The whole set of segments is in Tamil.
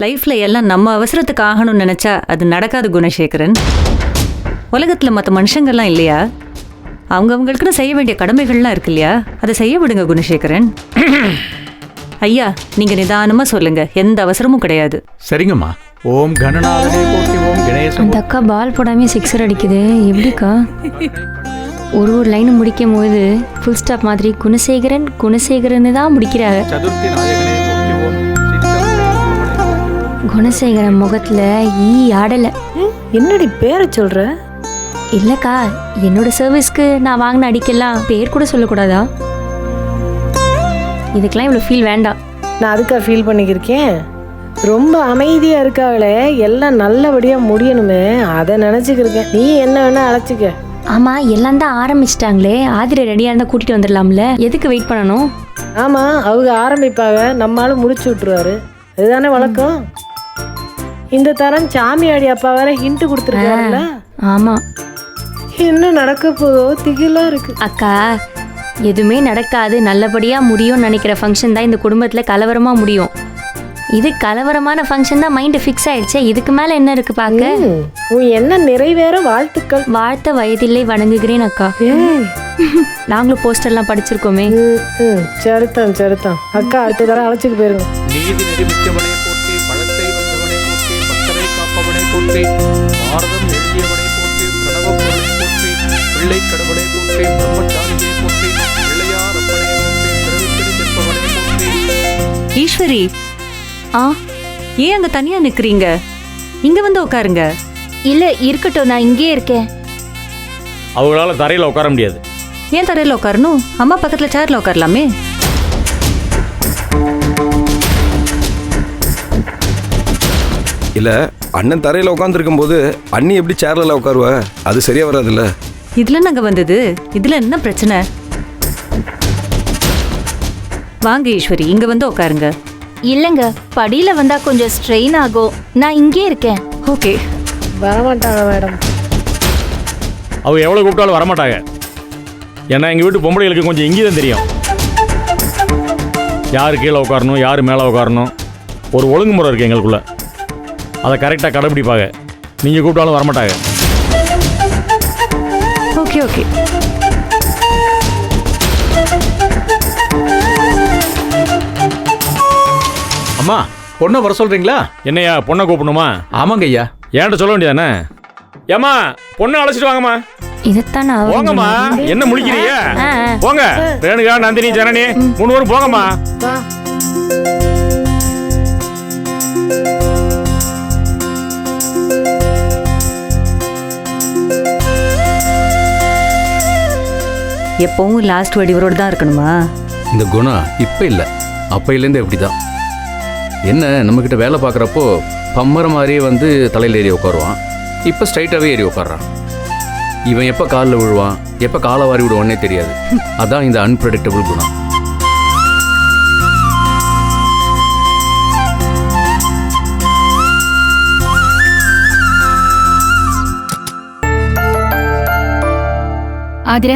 லைஃப்ல எல்லாம் நம்ம அவசரத்துக்கு ஆகணும்னு நினைச்சா அது நடக்காது குணசேகரன். உலகத்துல மற்ற மனுஷங்கள்லாம் இல்லையா? அவங்கவுங்களுக்குன்னு செய்ய வேண்டிய கடமைகள்லாம் இருக்கு இல்லையா? அதை செய்ய விடுங்க குணசேகரன். ஐயா, நீங்க நிதானமா சொல்லுங்க, எந்த அவசரமும் கிடையாது. சரிங்கம்மா. ஓம் கணநாதனே போற்றி, ஓம் கணேச. அந்த அக்கா பால் போடாமே சிக்ஸர் அடிக்குது, எப்படிக்கா? ஒரு லைன் முடிக்கும் போது ஃபுல் ஸ்டாப் மாதிரி குணசேகரன் குணசேகரன் தான் முடிக்கிறாங்க. சதுர்த்தி நாயகனே போற்றி, ஓம் குணசேகரன் முகத்துல ஈ ஆடல. என்னடி பேரை சொல்ற? இல்லக்கா, என்னோட சர்வீஸ்க்கு நான் வாங்கின அடிக்கலாம் பேர் கூட சொல்லக்கூடாதா? இதுக்கெல்லாம் இவ்வளோ ஃபீல் வேண்டாம். நான் அதுக்கா ஃபீல் பண்ணிக்கிருக்கேன். ரொம்ப அமைதியா இருக்காங்களே, எல்லாம் நல்லபடியா முடியணுமே, அதை நினைச்சுக்கிருக்கேன். நீ என்ன வேணா அழைச்சிக்க. ஆமா, எல்லாம் தான் ஆரம்பிச்சிட்டாங்களே, ஆதிரை ரெடியா இருந்தா கூட்டிட்டு வந்துடலாம்ல, எதுக்கு வெயிட் பண்ணணும்? ஆமா, அவங்க ஆரம்பிப்பாங்க, நம்மளால முடிச்சு விட்டுருவாரு. அதுதானே வழக்கம். இந்த தரம் சாமியாடி அப்பா வேற ஹிண்ட் கொடுத்துருக்காருல்ல. ஆமா, என்ன நடக்க போதோ திகிலா இருக்கு. அக்கா, எதுவுமே நடக்காது, நல்லபடியா முடியும்னு நினைக்கிற ஃபங்க்ஷன் தான் இந்த குடும்பத்துல கலவரமா முடியும். இது கலவரமான ஃபங்க்ஷன் தான், மைண்ட் ஃபிக்ஸ் ஆயிடுச்சு. இதுக்கு மேல என்ன இருக்கு பாக்க? உன் என்ன நிறைவேற வாழ்த்துக்கள். வாழ்த்த வயதில்லை வணங்குகிறேன் அக்கா. நாங்களும் போஸ்டர்லாம் படிச்சிருக்கோமே. சரிதான் சரிதான். அக்கா அடுத்த தடவை அழைச்சிட்டு போயிருங்க. நீதி நெறிமிக்கவனை போற்றி, பழத்தை வந்தவனை போற்றி, பக்தரை காப்பவனை போற்றி, பாரதம் எழுதியவனை போற்றி, பிரணவ பொருளை போற்றி, பிள்ளை கடவுளை போற்றி, பிரம்மச்சாரியை போற்றி, பிள்ளையார் அப்பனை போற்றி, பிறவிப்பிடி நிற்பவனை போற்றி. ஈஸ்வரி, ஏன் அங்க தனியா நிக்கிறீங்க? இங்க வந்து உட்காருங்க. இல்ல இருக்கட்டும், நான் இங்கே இருக்கேன். அவங்களால தரையில் உட்கார முடியாது. ஏன் தரையில உட்காரணும்? அம்மா பக்கத்துல சேர்ல உட்காரலாமே. இல்ல, அண்ணன் தரையில உட்காந்துருக்கும் போது அண்ணி எப்படி சேர்ல உட்காருவ? அது சரியா வராதுல்ல. இதுல நாங்க வந்தது, இதுல என்ன பிரச்சனை? வாங்க ஈஸ்வரி, இங்க வந்து உட்காருங்க. இல்லங்க, படியில வந்தா கொஞ்சம் ஸ்ட்ரெயின் ஆகும், நான் இங்கே இருக்கேன். ஓகே. வரமாட்டாங்க மேடம். அவங்க எவ்வளோ கூப்பிட்டாலும் வரமாட்டாங்க. ஏன்னா எங்கள் வீட்டு பொம்பளைகளுக்கு கொஞ்சம் இங்கே தான் தெரியும், யார் கீழே உட்காரணும், யார் மேலே உட்காரணும். ஒரு ஒழுங்குமுறை இருக்குது எங்களுக்குள்ள, அதை கரெக்டாக கடைப்பிடிப்பாங்க. நீங்கள் கூப்பிட்டாலும் வரமாட்டாங்க. Okay okay. அம்மா, பொண்ணை வர சொல்றீங்களா? என்னையா பொண்ணை கூப்பிடணுமா? ஆமாங்க ஐயா. ஏன்ட்ட சொல்ல வேண்டியதானே? ஏம்மா, பொண்ணை அழைச்சிட்டு வாங்கம்மா. இதைத்தான் நான் போங்கம்மா, என்ன முழிக்கிறீங்க? போங்க. ரேணுகா, நந்தினி, ஜனனி, 3 பேரும் போங்கம்மா. எப்பவும் லாஸ்ட் வேர்டு இவரோட தான் இருக்கணுமா? இந்த குணம் இப்போ இல்லை, அப்பையிலேருந்து எப்படி தான். என்ன, நம்மக்கிட்ட வேலை பார்க்குறப்போ பம்மர மாதிரியே வந்து தலையில் ஏறி உட்காருவான். இப்போ ஸ்ட்ரைட்டாகவே ஏறி உட்காடுறான். இவன் எப்போ காலில் விழுவான், எப்போ காலை வாரி விடுவான்னே தெரியாது. அதான் இந்த அன்பிரடிக்டபிள் குணம். ஆதிர,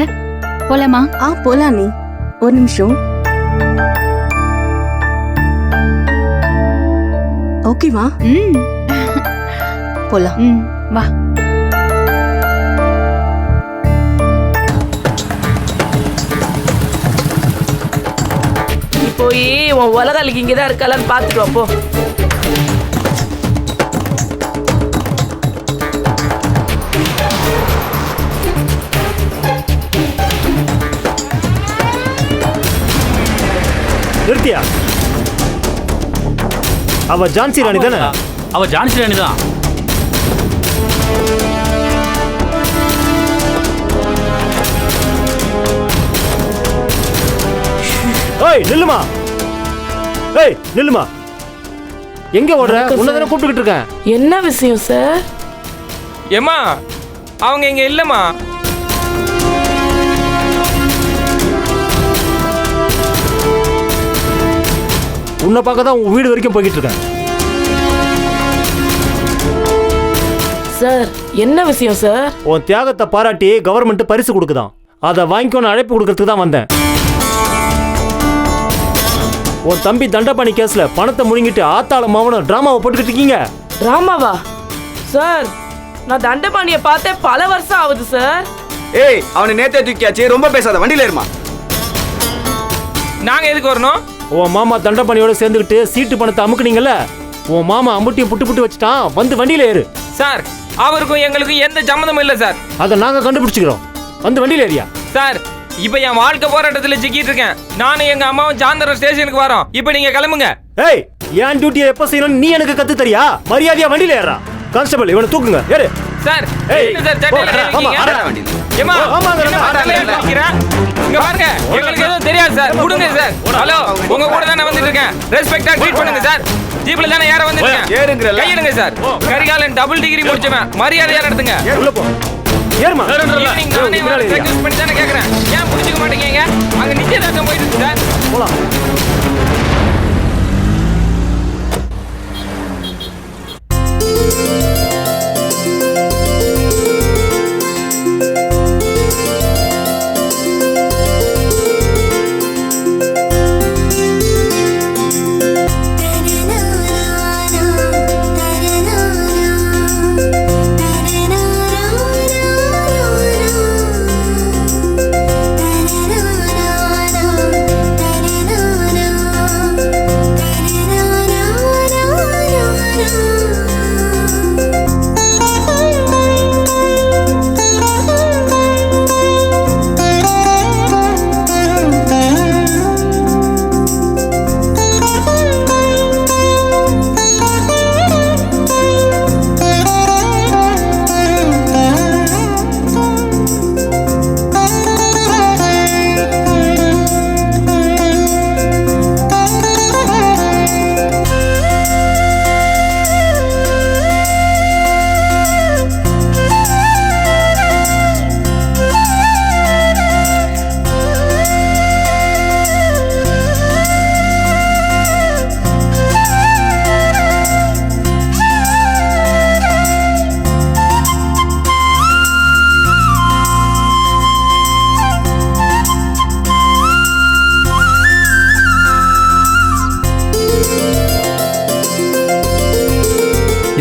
போலாமா? போலாம். நீ ஒரு நிமிஷம். ஓகேவா? போலாம். வா. நீ போய் உன் உலகாலிக்கு இங்கதான் இருக்கலான்னு பாத்துட்டு வா போ. நிறுத்தியா? அவ ஜான்சி ராணி தானே? அவ ஜான்சி ராணி தான். ஏய் நில்லுமா, ஏய் நில்லுமா. எங்க ஓடுற? உன்னதானே கூப்பிட்டுக்கிட்டு இருக்கேன். என்ன விஷயம் சார்? ஏம்மா, அவங்க இங்க இல்லம்மா. உன்னை பார்க்க தான் உன் வீடு வரைக்கும் போய்கிட்டு இருக்கேன். சார், என்ன விஷயம் சார்? உன் தியாகத்தை பாராட்டி கவர்மெண்ட் பரிசு கொடுக்குதான், அதை வாங்கிக்கொண்டு அழைப்பு கொடுக்கறதுக்கு தான் வந்தேன். உன் தம்பி தண்டபாணி கேஸ்ல பணத்தை முழுங்கிட்டு ஆத்தாள மாவனும் டிராமாவை போட்டுக்கிட்டு இருக்கீங்க. டிராமாவா சார்? நான் தண்டபாணியை பார்த்தே பல வருஷம் ஆகுது சார். ஏய், அவனை நேத்தே தூக்கியாச்சு, ரொம்ப பேசாத, வண்டியில ஏறுமா. நாங்க எதுக்கு வரணும்? உன் மாமா தண்டபாணியோட சேர்ந்துக்கிட்டு சீட்டு பணத்தை அமுக்குனீங்கல்ல, உன் மாமா அம்புட்டியும் புட்டு புட்டு வச்சுட்டான். வந்து வண்டியில ஏறு. சார், அவருக்கும் எங்களுக்கும் எந்த சம்மந்தமும் இல்லை சார். அதை நாங்க கண்டுபிடிச்சிக்கிறோம். வந்து வண்டியில ஏறியா. சார், இப்ப என் வாழ்க்கை போராட்டத்தில் சிக்கிட்டு இருக்கேன். நானும் எங்க அம்மாவும் சாந்தரம் ஸ்டேஷனுக்கு வரோம். இப்ப நீங்க கிளம்புங்க. ஏய், என் டியூட்டியை எப்ப செய்யணும் நீ எனக்கு கத்து தரியா? மரியாதையா வண்டியில ஏறா. கான்ஸ்டபிள், இவனை தூக்குங்க. ஏறு. சார், என்ன சார் சட்டையில இருக்கீங்க? ஏமா, என்ன தலையில வைக்கிற? இங்க பாருங்க, எங்களுக்கு எதுவும் தெரியாது சார். விடுங்க சார். ஹலோ, உங்க கூட தானே வந்துட்டு இருக்கேன். ரெஸ்பெக்டா ட்ரீட் பண்ணுங்க சார். ஜீப்ல தானே ஏற வந்துருக்கேன். ஏறுங்கறல. கையிடுங்க சார். கரிகாலன் டபுள் டிகிரி முடிச்சவன். மரியாதையா நடத்துங்க. உள்ள போ. ஏறுமா. ஈவினிங் நானே ரெக்வெஸ்ட் பண்ணி தானே கேக்குறேன். ஏன் புடிச்சுக்க மாட்டீங்க? அங்க நிச்சயதார்த்தம் போயிட்டு இருக்கு சார். போலாம்.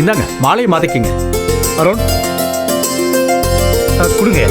இந்தாங்க, மாலையை மாத்திக்கிங்க. அருண், கொடுங்க.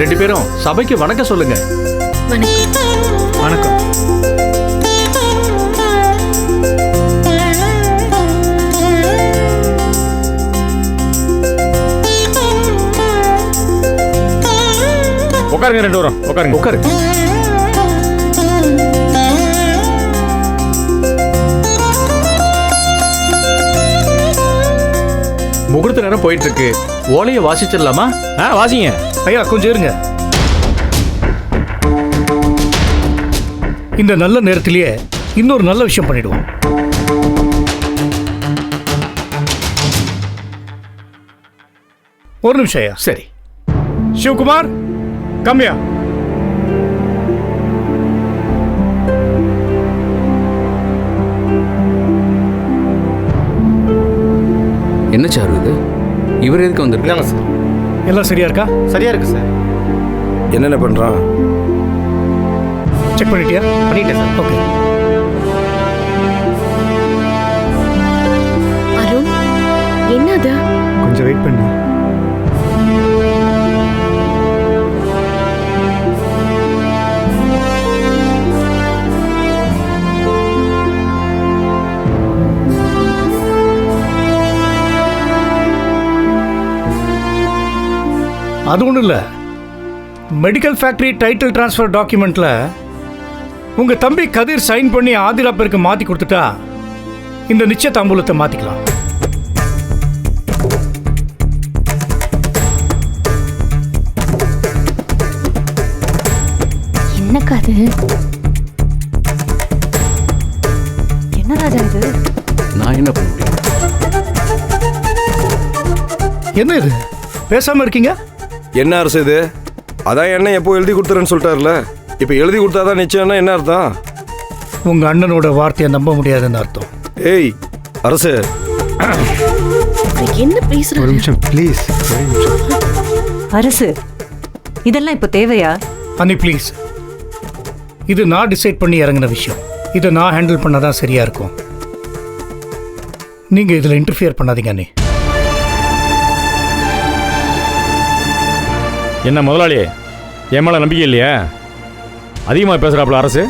ரெண்டு பேரும் சபைக்கு வணக்கம் சொல்லுங்க. வணக்கம். உட்காருங்க, ரெண்டு வரும். உட்காருங்க. உட்காருங்க. முகூர்த்த நேரம் போயிட்டு இருக்கு. ஓலையை வாசிச்சிடலாமா? வாசிங்க. ஐயா, கொஞ்சம் இருங்க. இந்த நல்ல நேரத்திலேயே இன்னொரு நல்ல விஷயம் பண்ணிடுவோம். ஒரு நிமிஷம் ஐயா. சரி. சிவகுமார், கம்மியா. என்ன சாரு இது? இவர் எதுக்கு வந்திருக்காங்க சார்? எல்லாம் சரியா இருக்கா? சரியா இருக்கு சார். என்னென்ன பண்றான்? செக் பண்ணிட்டியா? பண்ணிட்டேன் சார். ஓகே. அருண், என்னது? கொஞ்சம் வெயிட் பண்ணு. அது ஒன்றும் இல்லை, மெடிக்கல் ஃபேக்டரி டைட்டில் டிரான்ஸ்ஃபர் டாக்குமெண்ட்ல உங்க தம்பி கதிர் சைன் பண்ணி ஆதிரா பேருக்கு மாத்தி கொடுத்துட்டா இந்த நிச்சய தாம்பூலத்தை மாத்திக்கலாம். என்னக்கா அது? என்ன ராஜா இது? நான் என்ன பண்ண முடியும்? என்ன இது பேசாம இருக்கீங்க? என்ன அரசு இது? அதான் என்ன எப்போ எழுதி கொடுத்துறேன்னு சொல்லிட்டாருல, இப்போ எழுதி கொடுத்தாதான் நிச்சயம்னா என்ன அர்த்தம்? உங்க அண்ணனோட வார்த்தையை நம்ப முடியாதுன்னு அர்த்தம். ஏய் அரசு, என்ன பேசுற? ஒரு நிமிஷம் ப்ளீஸ். அரசு, இதெல்லாம் இப்போ தேவையா? அண்ணி ப்ளீஸ், இது நான் டிசைட் பண்ணி இறங்கின விஷயம். இதை நான் ஹேண்டில் பண்ணாதான் சரியா இருக்கும். நீங்க இதுல இன்டர்ஃபியர் பண்ணாதீங்க அண்ணி. என்ன முதலாளி, என் மேலே நம்பிக்கை இல்லையா? அதிகமாக பேசுகிறாப்புல அரசு.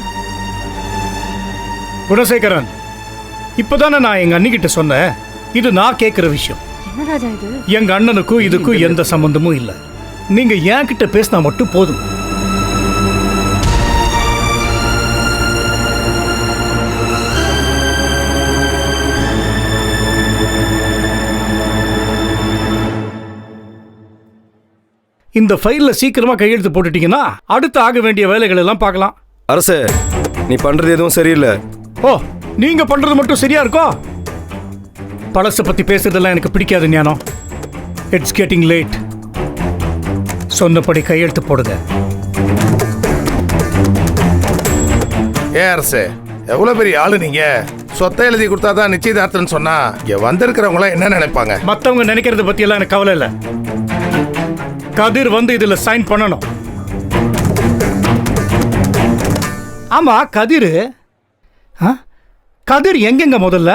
குணசேகரன், இப்போதானே நான் எங்க அண்ணிக்கிட்ட சொன்னேன், இது நான் கேட்குற விஷயம். என்ன ராஜா இது? எங்க அண்ணனுக்கும் இதுக்கும் எந்த சம்பந்தமும் இல்லை. நீங்க என் கிட்ட பேசினா மட்டும் போதும். இந்த ஃபைல்ல சீக்கிரமா கையெழுத்து போட்டுட்டீங்கன்னா அடுத்து ஆக வேண்டிய வேலைகள் எல்லாம் பார்க்கலாம். அரசு, நீ பண்றது எதுவும் சரியில்லை. ஓ, நீங்க பண்றது மட்டும் சரியா இருக்கோ? பழச பத்தி பேசுறதெல்லாம் எனக்கு பிடிக்காது ஞானம். It's getting late. சொன்னபடி கையெழுத்து போடுங்க. ஏன் அரசு, எவ்வளவு பெரிய ஆளு நீங்க? சொத்தை எழுதி கொடுத்தாதான் நிச்சயதார்த்தம்னு சொன்னா இங்க வந்திருக்கிறவங்க என்ன நினைப்பாங்க? மத்தவங்க நினைக்கிறத பத்தி எல்லாம் எனக்கு கவலை இல்லை. கதிர் வந்து இதுல சைன் பண்ணணும். ஆமா, கதிர் கதிர் எங்கெங்க முதல்ல?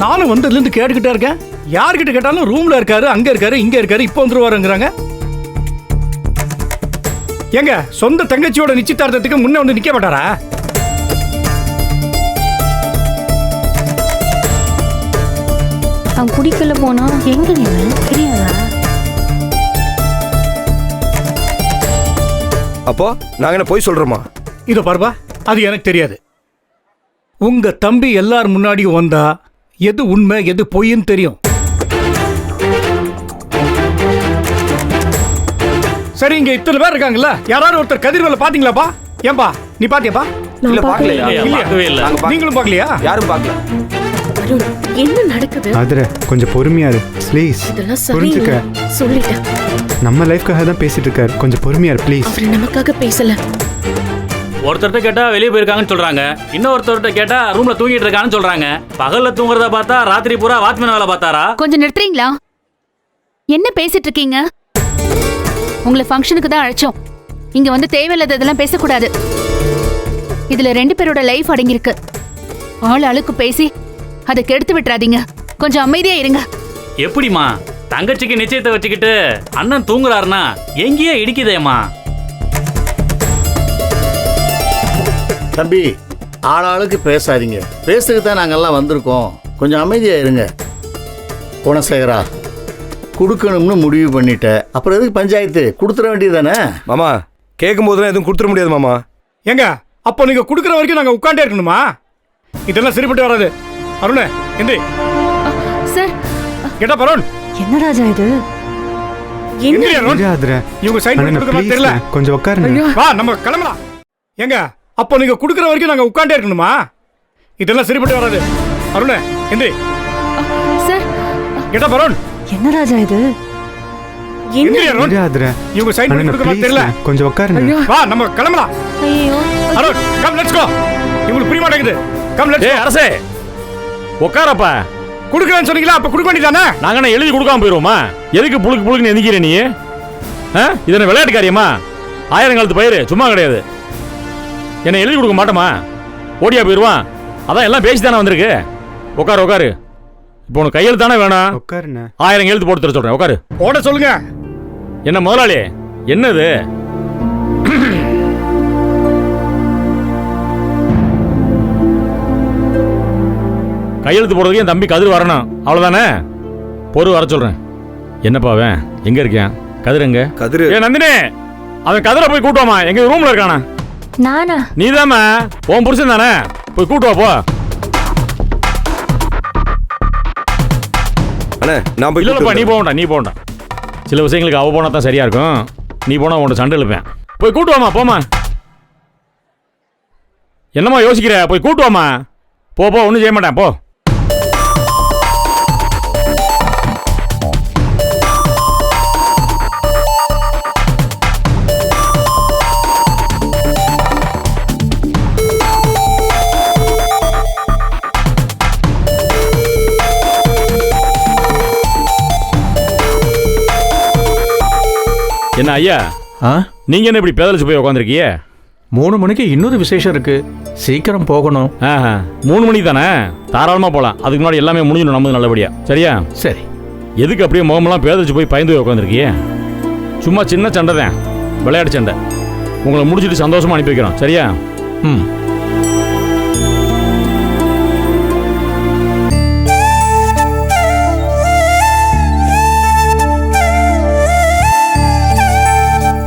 நானும் வந்ததுல இருந்து கேட்டுக்கிட்டே இருக்கேன். யார்கிட்ட கேட்டாலும் ரூம்ல இருக்காரு, அங்க இருக்காரு, இங்க இருக்காரு, இப்போ வந்துருவாருங்கிறாங்க. எங்க சொந்த தங்கச்சியோட நிச்சயதார்த்தத்துக்கு முன்ன வந்து நிக்க மாட்டாரா? அவன் குடிக்கல போனா எங்க தெரியாதா? அப்போ நாங்க என்ன போய் சொல்றோமா? இதோ பாருப்பா, அது எனக்கு தெரியாது. உங்க தம்பி எல்லார் முன்னாடியும் வந்தா எது உண்மை எது பொய்ன்னு தெரியும். சரி, இங்க இத்தனை பேர் இருக்காங்கல்ல, யாராவது ஒருத்தர் கதிர் வேலை பாத்தீங்களாப்பா? ஏன்பா, நீ பாத்தியாப்பா? இல்ல, பார்க்கலையா? நீங்களும் பாக்கலையா? யாரும் பார்க்கல. என்ன நடக்குது? ஆதிரா, கொஞ்சம் பொறுமையா இரு ப்ளீஸ். இதெல்லாம் புரிஞ்சுக்க. சொல்லிட்டேன். நம்ம லைஃப்காக தான் பேசிட்டு இருக்காரு, கொஞ்சம் பொறுமையா இரு ப்ளீஸ். அவர் நமக்காக பேசல. ஒருத்தர்கிட்ட கேட்டா வெளியே போயிருக்காங்கன்னு சொல்றாங்க, இன்னொருத்தர்கிட்ட கேட்டா ரூம்ல தூங்கிட்டு இருக்கான்னு சொல்றாங்க. பகல்ல தூங்குறத பார்த்தா ராத்திரி பூரா வாட்ச்மேன் வேலை பார்த்தாரா? கொஞ்சம் நிறுத்துறீங்களா? என்ன பேசிட்டு இருக்கீங்க? உங்களை ஃபங்க்ஷனுக்கு தான் அழைச்சோம். இங்க வந்து தேவையில்லாததெல்லாம் பேசக்கூடாது. இதுல 2 பேரோட லைஃப் அடங்கியிருக்கு. ஆள் அழுக்கு பேசி அதை கெடுத்து விட்டுறாதீங்க. கொஞ்சம் அமைதியா இருங்க. எப்படிமா தங்கச்சிக்கு நிச்சயத்தை வச்சுக்கிட்டு அண்ணன் தூங்குறாருன்னா எங்கேயே இடிக்குதேம்மா? தம்பி, ஆளாளுக்கு பேசாதீங்க. பேசுறதுக்கு தான் நாங்கெல்லாம் வந்திருக்கோம். கொஞ்சம் அமைதியா இருங்க. குணசேகரா, கொடுக்கணும்னு முடிவு பண்ணிட்ட, அப்புறம் எதுக்கு பஞ்சாயத்து? கொடுத்துட வேண்டியது தானே? மாமா, கேட்கும் போதெல்லாம் எதுவும் கொடுத்துட முடியாது மாமா. எங்க அப்போ நீங்க கொடுக்குற வரைக்கும் நாங்க உட்காண்டே இருக்கணுமா? இதெல்லாம் சரிப்பட்டு வராது. அருணே, எந்திரி. சார், கேட்டா பரோன். என்ன ராஜா இது? இவங்க சைன் பண்ணி கொடுக்க மாதிரி தெரியல. கொஞ்சம் உட்காருங்க. வா, நம்ம கிளம்பலாம். எங்க அப்போ நீங்க கொடுக்குற வரைக்கும் நாங்க உட்காண்டே இருக்கணுமா? இதெல்லாம் சரிப்பட்டு வராது. அருணே, எந்திரி. சார், கேட்டா பரோன். என்ன ராஜா இது? இவங்க சைன் பண்ணி கொடுக்க மாதிரி தெரியல. கொஞ்சம் உட்காருங்க. வா, நம்ம கிளம்பலாம். ஐயோ, அருண், கம் லெட்ஸ் கோ. இவங்களுக்கு புரிய மாட்டேங்குது. Come let's go. அரசே, உட்காரப்பா. கொடுக்கறேன்னு சொன்னீங்களா, அப்ப கொடுக்க வேண்டியதானே? நாங்க என்ன எழுதி கொடுக்காம போயிருவோமா? எதுக்கு புழுக்கு புழுக்குன்னு எந்திக்கிற நீ? இதனை விளையாட்டு காரியமா? 1000 காலத்து பயிர் சும்மா கிடையாது. என்ன எழுதி கொடுக்க மாட்டோமா? ஓடியா போயிடுவான். அதான் எல்லாம் பேசி தானே வந்திருக்கு. உட்காரு உட்காரு. இப்போ உனக்கு கையெழுத்து தானே வேணும். உட்காருண்ணே. 1000 எழுத்து போட்டு தர சொல்றேன். உட்காரு. ஓட சொல்லுங்க. என்ன முதலாளி, என்னது? கையெழுத்து போடுறதுக்கு என் தம்பி கதிர் வரணும், அவ்வளவுதானே? பொறு வர சொல்றேன். என்னப்பா அவன் எங்க இருக்கான்? கதிர் எங்க? கதிர். ஏ நந்தினி, அவன் கதிரை போய் கூட்டுவாமா. எங்க ரூம்ல இருக்கானா? நானா? நீதாம்மா, உன் புருஷன் தானே, போய் கூட்டுவா போ. அண்ணே நான் போய் இல்லப்பா, நீ போகண்டா, நீ போகண்டா. சில விஷயங்களுக்கு அவ போனா தான் சரியா இருக்கும். நீ போனா உன்ட சண்டை இழுப்பேன். போய் கூட்டுவாமா, போமா. என்னம்மா யோசிக்கிற? போய் கூட்டுவாமா. போ போ, ஒன்றும் செய்ய மாட்டேன், போ. என்ன ஐயா, நீங்க என்ன இப்படி பேதலிச்சு போய் உட்காந்துருக்கீங்க? 3 மணிக்கு இன்னொரு விசேஷம் இருக்கு, சீக்கிரம் போகணும். 3 மணிக்கு தானே, தாராளமா போலாம். அதுக்கு முன்னாடி எல்லாமே முடிஞ்சிடும் நம்ம நல்லபடியா. சரியா? சரி. எதுக்கு அப்படியே முகமெல்லாம் பேதலிச்சு போய் பயந்து போய் உட்காந்துருக்கீங்க? சும்மா சின்ன சண்டை தான், விளையாட்டு சண்டை. உங்களை முடிச்சுட்டு சந்தோஷமா அனுப்பி வைக்கிறோம். சரியா? ம்.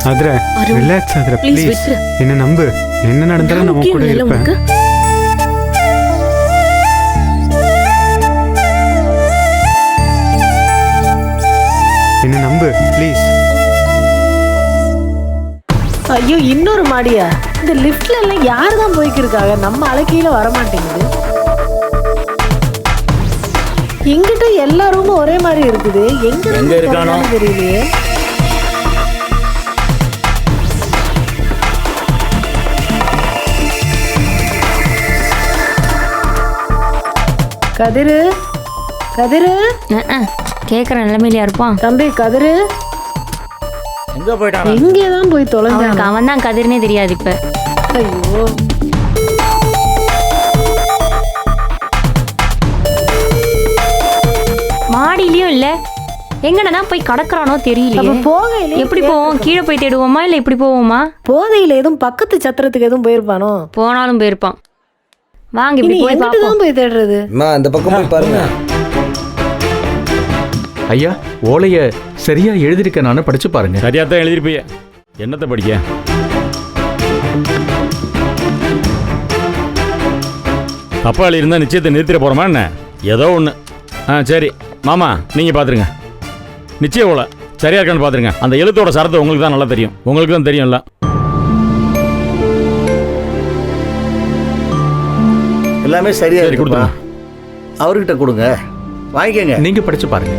Athra, relax Athra, please. என்ன நம்பு, என்ன நடந்தாலும் நான் கூட இருப்பேன். என்ன நம்பு, ப்ளீஸ். ஐயோ, இன்னொரு மாடியா? இந்த லிஃப்ட்ல எல்லாம் யாரு தான் போய்க்கிருக்காங்க? நம்ம அழகையில வர மாட்டேங்குது. எங்கிட்ட எல்லா ரூமும் ஒரே மாதிரி இருக்குது. எங்க இருக்கானோ தெரியலையே. கதிரு, கதிரு, கேக்குற நிலைமையில இருப்பான். தம்பி கதிரு எங்க போயிட்டான்? எங்கேதான் போய் தொலைஞ்சான்? அவன் தான் கதிர்னே தெரியாது இப்ப. ஐயோ, மாடியிலயும் இல்ல, எங்கனதான் போய் கடக்குறானோ தெரியலையே. எப்படி போவோம்? கீழே போய் தேடுவோமா இல்ல இப்படி போவோமா? போதையில எதுவும் பக்கத்து சத்திரத்துக்கு எதுவும் போயிருப்பானோ? போனாலும் போயிருப்பான். வாங்க இப்படி போய் பாப்போம். போய் தேடுறது. அந்த பக்கம் போய் பாருங்க. ஐயா, ஓலைய சரியா எழுதிருக்க, நானு படிச்சு பாருங்க. சரியா தான் எழுதிருப்பீங்க. என்னத்தை படிக்க? தப்பா எழுதிருந்தா நிச்சயத்தை நிறுத்திட போறோமா என்ன? ஏதோ ஒன்று. சரி மாமா, நீங்க பாத்துருங்க. நிச்சயம் ஓலை சரியா இருக்கான்னு பாத்துருங்க. அந்த எழுத்தோட சரத்தை உங்களுக்கு தான் நல்லா தெரியும். உங்களுக்கு தான் தெரியும்ல. எல்லாமே சரியா இருக்கு. அவர்கிட்ட கொடுங்க, வாங்கிக்கங்க. நீங்க படிச்சு பாருங்க.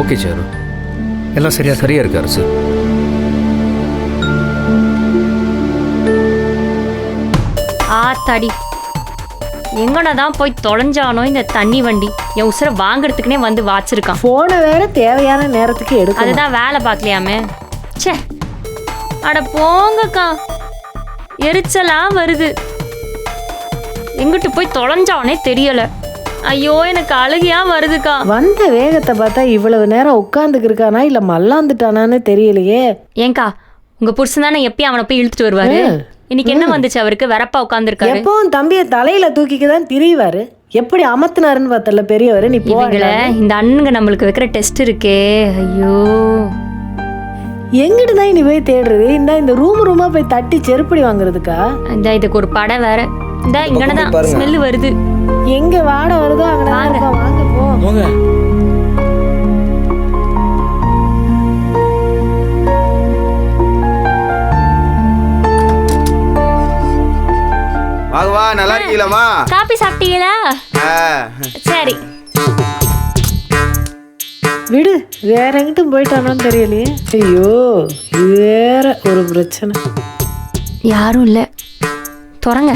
ஓகே சார், எல்லாம் சரியா இருக்கு அரசு. ஆத்தாடி, எங்கனதான் போய் தொலைஞ்சானோ இந்த தண்ணி வண்டி. என் உசுரை வாங்குறதுக்குனே வந்து வாச்சிருக்கான். போன வேற தேவையான நேரத்துக்கு எடுக்க. அதுதான் வேலை பார்க்கலையாமே. ச்சே, அட போங்கக்கா, எரிச்சலா வருது. எங்கிட்டு போய் தொலைஞ்சானே தெரியல. ஐயோ, எனக்கு அழுகையா வருதுக்கா. வந்த வேகத்தை பார்த்தா இவ்வளவு நேரம் உட்கார்ந்துக்கிருக்கானா இல்ல மல்லாந்துட்டானான்னு தெரியலையே. ஏங்கா, உங்க புருஷன் தானே எப்பயும் அவனை போய் இழுத்துட்டு வருவாரு. இன்னைக்கு என்ன வந்துச்சு அவருக்கு? வரப்பா உட்காந்துருக்காரு. எப்பவும் தம்பியை தலையில தூக்கிக்குதான் திரிவாரு. எப்படி அமர்த்தினாருன்னு பார்த்தல பெரியவர். நீ போகல. இந்த அண்ணனுங்க நம்மளுக்கு வைக்கிற டெஸ்ட் இருக்கே. ஐயோ, எங்கிட்டு தான் நீ போய் தேடுறது? இந்த ரூமா போய் தட்டி செருப்படி வாங்குறதுக்கா? இந்த இதுக்கு ஒரு படம் வேற. இந்த இங்கனதான் ஸ்மெல் வருது. எங்க வாடை வருதோ அங்கதான் வாங்க போ. வாங்கவா, நல்லா இருக்கீங்களா? காபி சாப்பிட்டீங்களா? சரி விடு, வேற எங்கிட்டும் போயிட்டானு தெரியலையே. ஐயோ, இது வேற ஒரு பிரச்சனை. யாரும் இல்ல, தொடங்க.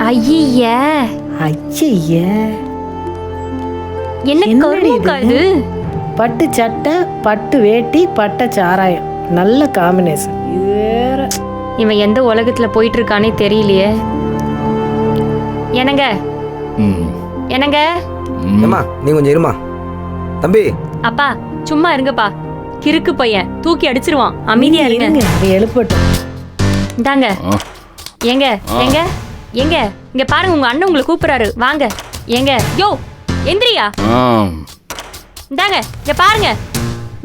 ஐய ஐய, என்ன கருமக்கா இது? பட்டு சட்டை, பட்டு வேட்டி, பட்டை சாராயம், நல்ல காம்பினேஷன். இது வேற இவன் எந்த உலகத்துல போயிட்டு இருக்கானே தெரியலையே. என்னங்க என்னங்க அம்மா நீ கொஞ்சம் இருமா தம்பி. அப்பா சும்மா இருங்கப்பா, கிறுக்கு பையன் தூக்கி அடிச்சிருவான், அமைதியா இருங்க. எழுப்பட்டும். இந்தாங்க. ஏங்க ஏங்க ஏங்க இங்க பாருங்க, உங்க அண்ணன் உங்களை கூப்பிடுறாரு, வாங்க. ஏங்க யோ எந்திரியா. இந்தாங்க இங்க பாருங்க,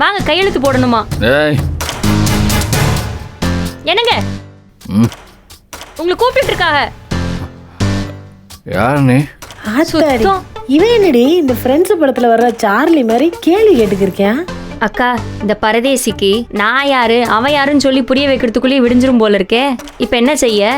வாங்க கையெழுத்து போடணுமா. என்னங்க உங்களை கூப்பிட்டு இருக்காங்க. யார் நீ? ஆத்தாடி, இவன் என்னடி இந்த ஃப்ரெண்ட்ஸ் படத்துல வர்ற சார்லி மாதிரி கேள்வி கேட்டுக்கிருக்கேன். அக்கா, இந்த பரதேசிக்கு நான் யாரு அவன் யாருன்னு சொல்லி புரிய வைக்கிறதுக்குள்ளேயே விடிஞ்சிரும் போல இருக்கே. இப்ப என்ன செய்ய?